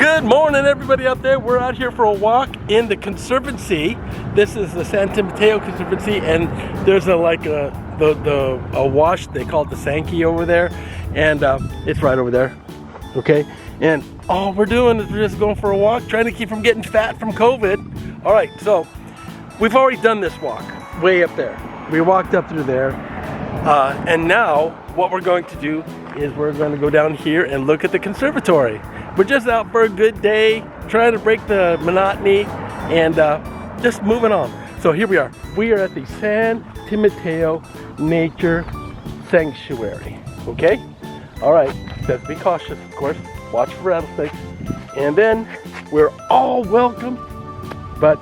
Good morning, everybody out there. We're out here for a walk in the Conservancy. This is the San Timoteo Conservancy, and there's a wash, they call it the Sankey over there, and it's right over there, okay? And all we're doing is we're just going for a walk, trying to keep from getting fat from COVID. All right, so we've already done this walk way up there. We walked up through there, and now what we're going to do is we're going to go down here and look at the conservatory. We're just out for a good day, trying to break the monotony and just moving on. So here we are. We are at the San Timoteo Nature Sanctuary. Okay? All right. Just be cautious, of course. Watch for rattlesnakes. And then we're all welcome, but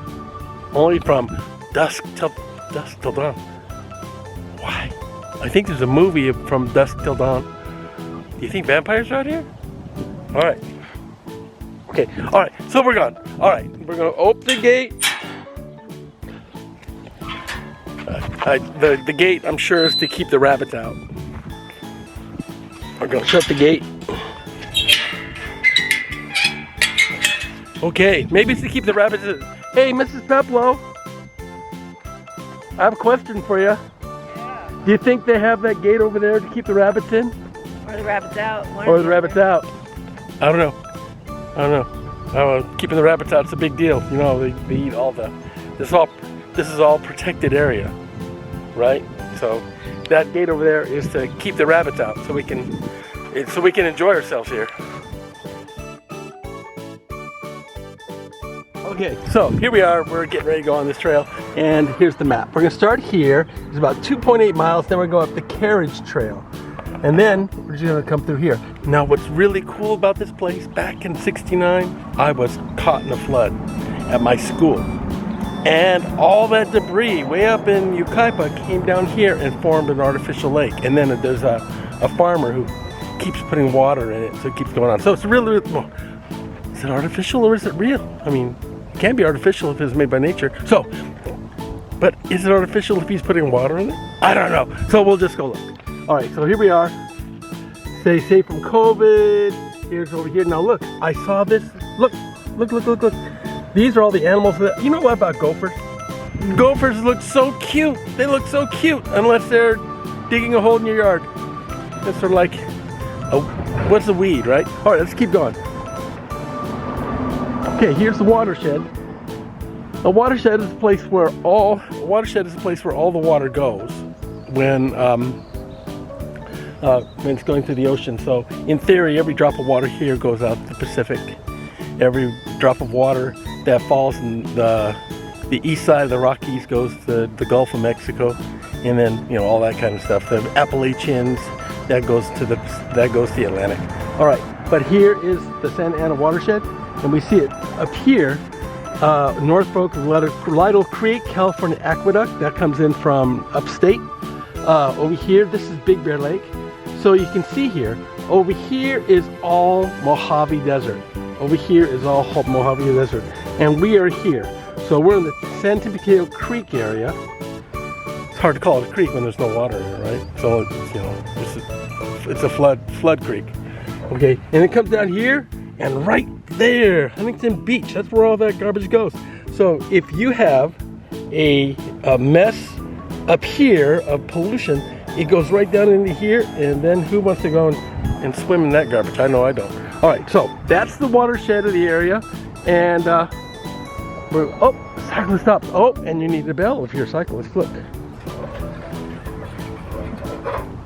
only from dusk till dawn. Why? I think there's a movie from dusk till dawn. Do you think vampires are out here? All right. Okay, all right, so we're gone. All right, we're gonna open the gate. The gate, I'm sure, is to keep the rabbits out. We're gonna shut the gate. Okay, maybe it's to keep the rabbits in. Hey, Mrs. Peplow, I have a question for you. Yeah. Do you think they have that gate over there to keep the rabbits in? Or the rabbits out. Or the rabbits out? I don't know. Keeping the rabbits out is a big deal. You know, they eat all the. This is all protected area, right? So that gate over there is to keep the rabbits out, so we can enjoy ourselves here. Okay, so here we are. We're getting ready to go on this trail, and here's the map. We're gonna start here. It's about 2.8 miles. Then we're going up the Carriage Trail. And then we're just gonna come through here. Now what's really cool about this place, back in '69, I was caught in a flood at my school. And all that debris way up in Yucaipa came down here and formed an artificial lake. And then there's a farmer who keeps putting water in it, so it keeps going on. So it's really, well, is it artificial or is it real? I mean, it can't be artificial if it's made by nature. So, but is it artificial if he's putting water in it? I don't know. So we'll just go look. All right, so here we are. Stay safe from COVID. Here's over here. Now look, I saw this. Look. These are all the animals that, you know what about gophers? Gophers look so cute. They look so cute unless they're digging a hole in your yard. It's sort of like, what's a weed, right? All right, let's keep going. Okay, here's the watershed. A watershed is a place where all the water goes when it's going through the ocean. So in theory, every drop of water here goes out to the Pacific. Every drop of water that falls in the east side of the Rockies goes to the Gulf of Mexico, and then, you know, all that kind of stuff. The Appalachians, that goes to the Atlantic. All right, but here is the Santa Ana watershed, and we see it up here. North Fork of Lytle Creek, California Aqueduct, that comes in from upstate. Over here, this is Big Bear Lake. So you can see here, over here is all Mojave Desert. Over here is all Mojave Desert. And we are here. So we're in the San Timoteo Creek area. It's hard to call it a creek when there's no water in it, right? So it's, you know, it's a flood creek. Okay, and it comes down here, and right there, Huntington Beach, that's where all that garbage goes. So if you have a mess up here of pollution, it goes right down into here, and then who wants to go and swim in that garbage? I know I don't. All right, so that's the watershed of the area, and cyclist stops. Oh, and you need a bell if you're a cyclist. Look.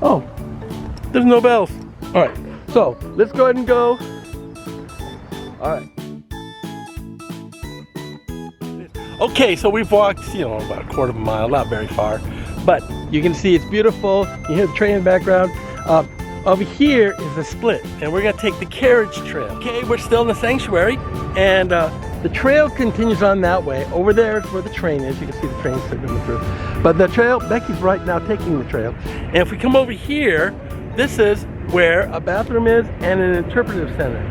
Oh, there's no bells. All right, so let's go ahead and go. All right. Okay, so we've walked, you know, about a quarter of a mile, not very far. But you can see it's beautiful. You hear the train in the background. Over here is a split, and we're gonna take the Carriage Trail. Okay, we're still in the sanctuary, and the trail continues on that way. Over there is where the train is. You can see the train coming through. But the trail, Becky's right now taking the trail. And if we come over here, this is where a bathroom is and an interpretive center.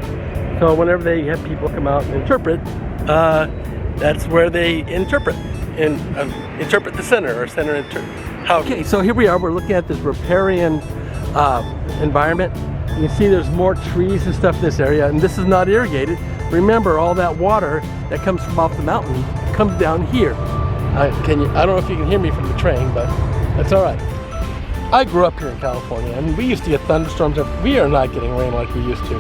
So whenever they have people come out and interpret, that's where they interpret. And interpret the center, or center how. Okay, so here we are. We're looking at this riparian environment. You can see there's more trees and stuff in this area, and this is not irrigated. remember all that water that comes from off the mountain comes down here. I don't know if you can hear me from the train, but that's all right. I grew up here in California, and we used to get thunderstorms. We are not getting rain like we used to.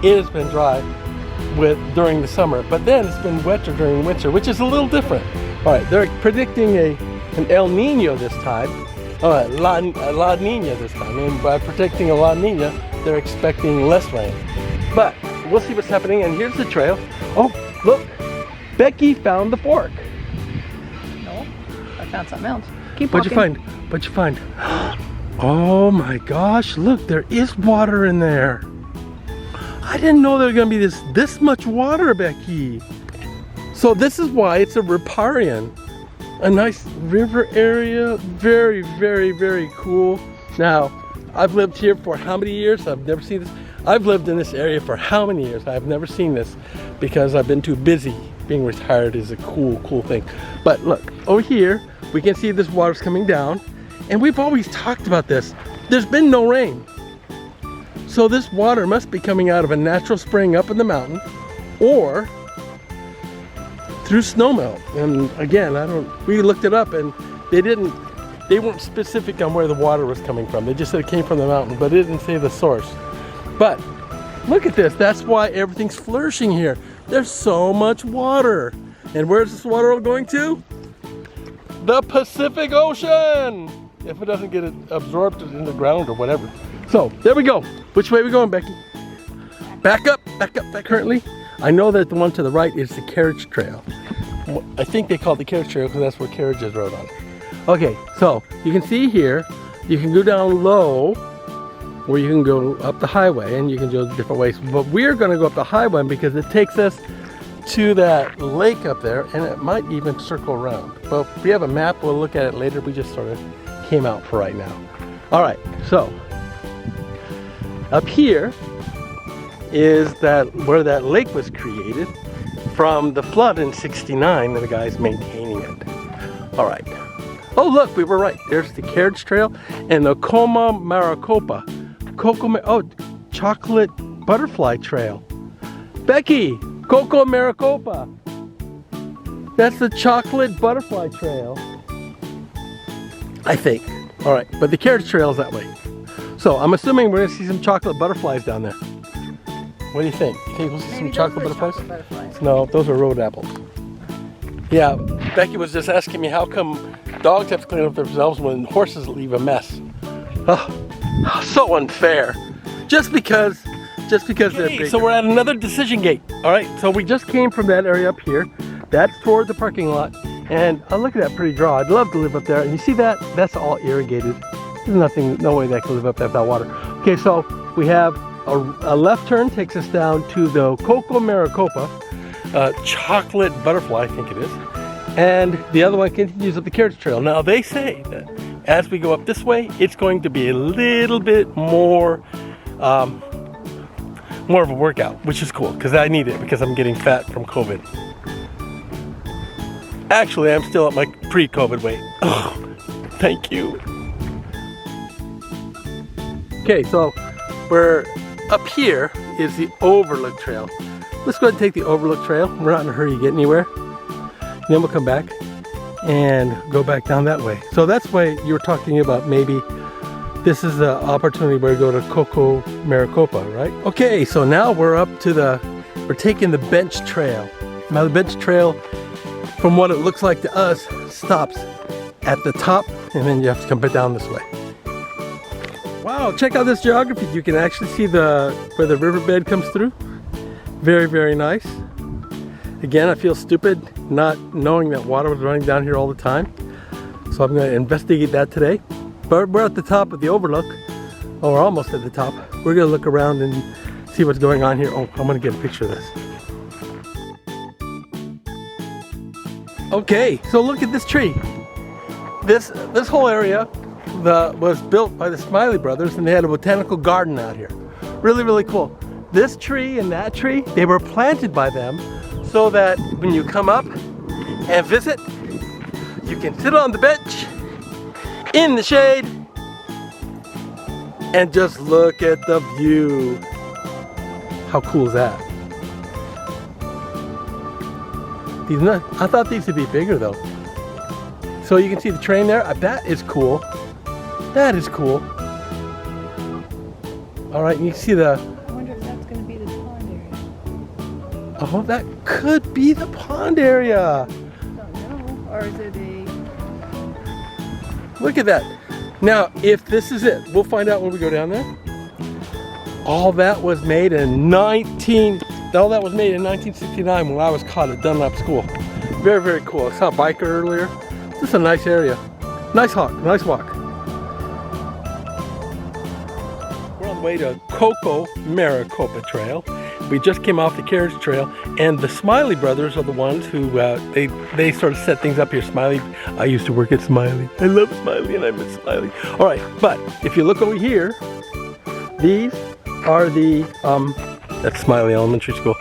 It has been dry during the summer, but then it's been wetter during winter, which is a little different. All right, they're predicting an El Nino this time. All right, La Nina this time. And by predicting a La Nina, they're expecting less rain. But we'll see what's happening. And here's the trail. Oh, look, Becky found the fork. No, I found something else. Keep What'd walking. you find? What'd you find? Oh my gosh, look, there is water in there. I didn't know there was gonna be this much water, Becky. So this is why it's a riparian. A nice river area, very, very, very cool. Now, I've lived here for how many years? I've never seen this. I've lived in this area for how many years? I've never seen this because I've been too busy. Being retired is a cool, cool thing. But look, over here, we can see this water's coming down. And we've always talked about this. There's been no rain. So this water must be coming out of a natural spring up in the mountain or through snowmelt. And again, we looked it up and they weren't specific on where the water was coming from. They just said it came from the mountain, but it didn't say the source. But look at this. That's why everything's flourishing here. There's so much water. And where's this water all going to? The Pacific Ocean! If it doesn't get absorbed in the ground or whatever. So, there we go. Which way are we going, Becky? Back up. Currently, I know that the one to the right is the Carriage Trail. I think they call it the Carriage Trail because that's where carriages rode on it. Okay, so you can see here, you can go down low, or you can go up the highway, and you can go different ways. But we're going to go up the highway because it takes us to that lake up there, and it might even circle around. Well, if we have a map, we'll look at it later. We just sort of came out for right now. All right, so up here is where that lake was created from the flood in '69, and the guy's maintaining it. All right. Oh, look, we were right. There's the Carriage Trail and the Cocomaricopa. Chocolate Butterfly Trail. Becky, Cocomaricopa. That's the Chocolate Butterfly Trail. I think. All right, but the Carriage Trail is that way. So I'm assuming we're gonna see some chocolate butterflies down there. What do you think? You think we'll see some chocolate butterflies? No, those are road apples. Yeah, Becky was just asking me how come dogs have to clean up themselves when horses leave a mess. Oh, so unfair. Just because they're big. So we're at another decision gate. All right, so we just came from that area up here. That's toward the parking lot. And look at that pretty draw. I'd love to live up there. And you see that? That's all irrigated. There's no way that can live up there without water. Okay, so we have a left turn takes us down to the Cocomaricopa, chocolate butterfly, I think it is. And the other one continues up the Carriage Trail. Now they say that as we go up this way, it's going to be a little bit more of a workout, which is cool because I need it because I'm getting fat from COVID. Actually, I'm still at my pre-COVID weight. Oh, thank you. Okay, so we're up here is the Overlook Trail. Let's go ahead and take the Overlook Trail. We're not in a hurry to get anywhere. And then we'll come back and go back down that way. So that's why you were talking about maybe this is the opportunity where we go to Cocomaricopa, right? Okay, so now we're taking the Bench Trail. Now the Bench Trail, from what it looks like to us, stops at the top and then you have to come back down this way. Wow, check out this geography. You can actually see where the riverbed comes through. Very, very nice. Again, I feel stupid not knowing that water was running down here all the time. So I'm going to investigate that today. But we're at the top of the overlook, or almost at the top. We're going to look around and see what's going on here. Oh, I'm going to get a picture of this. Okay, so look at this tree. This whole area was built by the Smiley brothers, and they had a botanical garden out here. Really, really cool. This tree and that tree, they were planted by them so that when you come up and visit, you can sit on the bench in the shade and just look at the view. How cool is that? These not, I thought these would be bigger though. So you can see the train there. That is cool. That is cool. All right, you can see the. I wonder if that's going to be the pond area. Oh, that could be the pond area. Don't know. Or is it a... Look at that. Now, if this is it, we'll find out when we go down there. All that was made in 1969 when I was caught at Dunlap School. Very, very cool. I saw a biker earlier. This is a nice area. Nice walk. We're on the way to Cocomaricopa Trail. We just came off the Carriage Trail, and the Smiley brothers are the ones who they sort of set things up here. Smiley, I used to work at Smiley. I love Smiley and I miss Smiley. All right, but if you look over here, these are the that's Smiley Elementary School.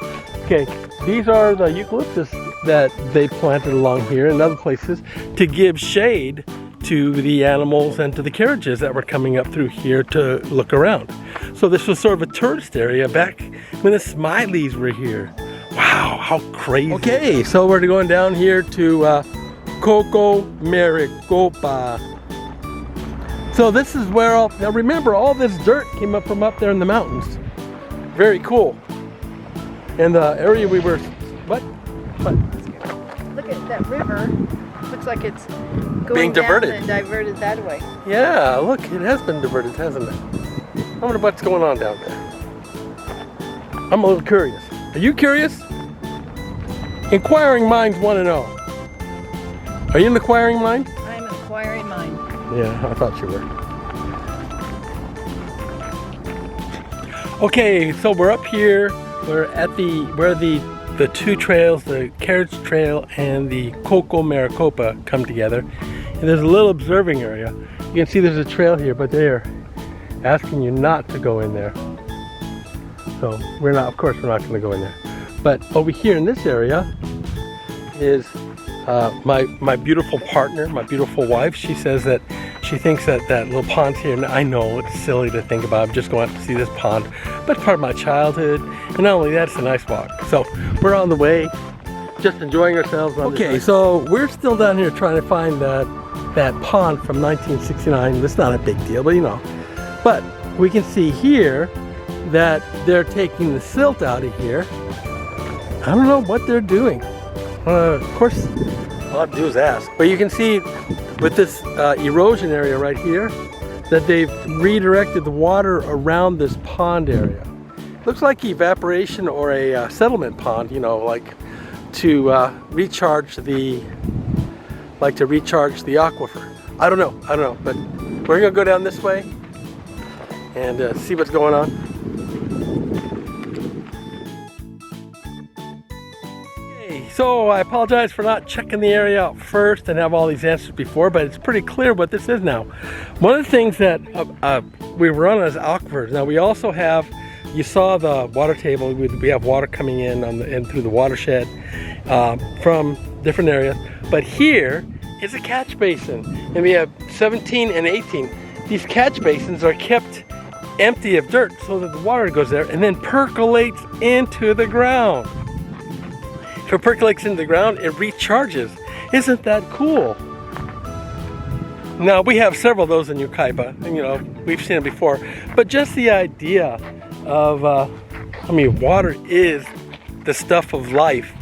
Okay, these are the eucalyptus that they planted along here and other places to give shade to the animals and to the carriages that were coming up through here to look around. So this was sort of a tourist area back when the Smileys were here. Wow, how crazy. Okay, so we're going down here to Cocomaricopa. So this is where now remember, all this dirt came up from up there in the mountains. Very cool. And the area we were, what? Look at that river. Looks like it's going being diverted. down and diverted that way. Yeah, look, it has been diverted, hasn't it? I wonder what's going on down there. I'm a little curious. Are you curious? Inquiring minds want to know. Are you an inquiring mind? I'm an inquiring mind. Yeah, I thought you were. Okay, so we're up here. We're at where the two trails, the Carriage Trail and the Cocomaricopa, come together. And there's a little observing area. You can see there's a trail here, but they're asking you not to go in there. So of course we're not going to go in there. But over here in this area is my beautiful partner, my beautiful wife. She says that she thinks that little pond here, and I know it's silly to think about, I'm just going out to see this pond, but it's part of my childhood, and not only that, it's a nice walk. So we're on the way, just enjoying ourselves. Okay, so we're still down here trying to find that pond from 1969. That's not a big deal, but you know. But we can see here that they're taking the silt out of here. I don't know what they're doing. Of course, all I have to do is ask. But you can see with this erosion area right here that they've redirected the water around this pond area. Looks like evaporation or a settlement pond, you know, like to recharge the aquifer. I don't know, but we're gonna go down this way and see what's going on. So I apologize for not checking the area out first and have all these answers before, but it's pretty clear what this is now. One of the things that we run as aquifers. Now we also have, you saw the water table, we have water coming in through the watershed from different areas. But here is a catch basin, and we have 17 and 18. These catch basins are kept empty of dirt so that the water goes there and then percolates into the ground. If it percolates into the ground, it recharges. Isn't that cool? Now, we have several of those in Yucaipa, and you know, we've seen it before, but just the idea of, water is the stuff of life,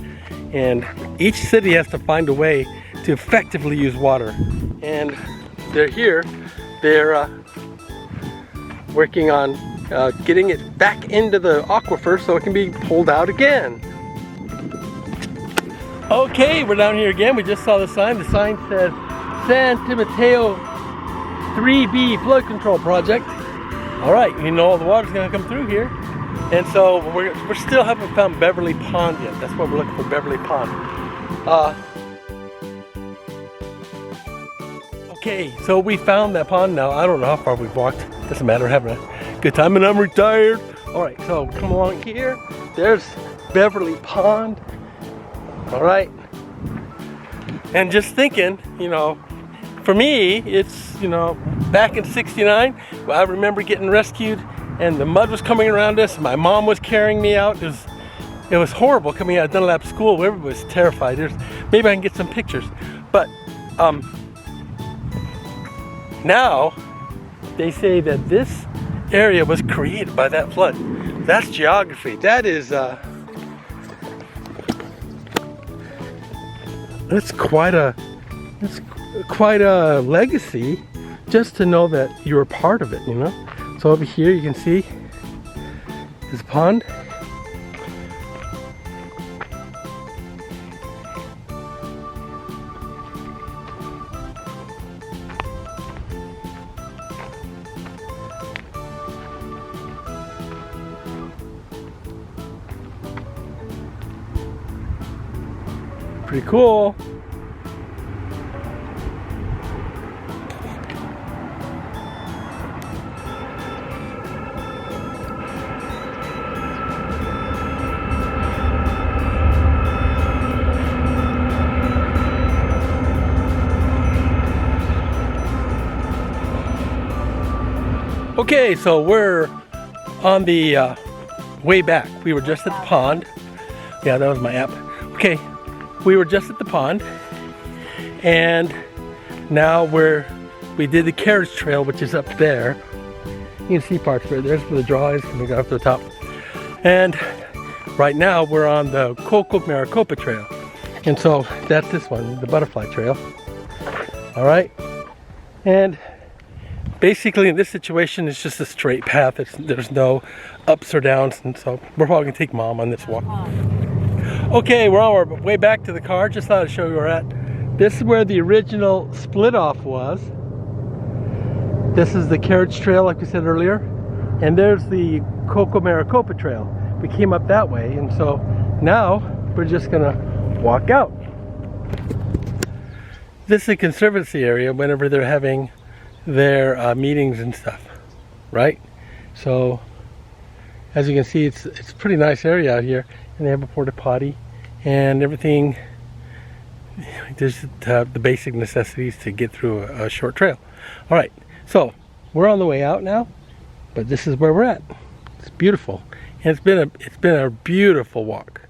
and each city has to find a way to effectively use water. And they're here, they're working on getting it back into the aquifer so it can be pulled out again. Okay, we're down here again. We just saw the sign. The sign says San Timoteo 3B Flood Control Project. All right, you know all the water's gonna come through here. And so we still haven't found Beverly Pond yet. That's what we're looking for, Beverly Pond. Okay, so we found that pond now. I don't know how far we've walked. Doesn't matter, we're having a good time and I'm retired. All right, so come along here. There's Beverly Pond. All right, and just thinking, you know, for me, it's, you know, back in '69, I remember getting rescued and the mud was coming around us. My mom was carrying me out. It it was horrible coming out of Dunlap School. Everybody was terrified. Maybe I can get some pictures. But now they say that this area was created by that flood. That's geography. That is that's quite a legacy, just to know that you were part of it, you know. So over here you can see this pond. Pretty cool. Okay, so we're on the way back. We were just at the pond. Yeah, that was my app. Okay, we were just at the pond, and now we did the Carriage Trail, which is up there. You can see parts right there's where the draw is coming up to the top. And right now we're on the Cocomaricopa Trail, and so that's this one, the Butterfly Trail. All right, and basically in this situation it's just a straight path. There's no ups or downs, and so we're probably gonna take Mom on this walk. Okay, we're on our way back to the car. Just thought I'd show you where we're at. This is where the original split off was. This is the Carriage Trail, like we said earlier, and there's the Cocomaricopa Trail. We came up that way, and so now we're just gonna walk out. This is a conservancy area whenever they're having their meetings and stuff, right? So as you can see, it's a pretty nice area out here, and they have a porta potty and everything. There's the basic necessities to get through a short trail. All right, so we're on the way out now, but this is where we're at. It's beautiful, and it's been a beautiful walk.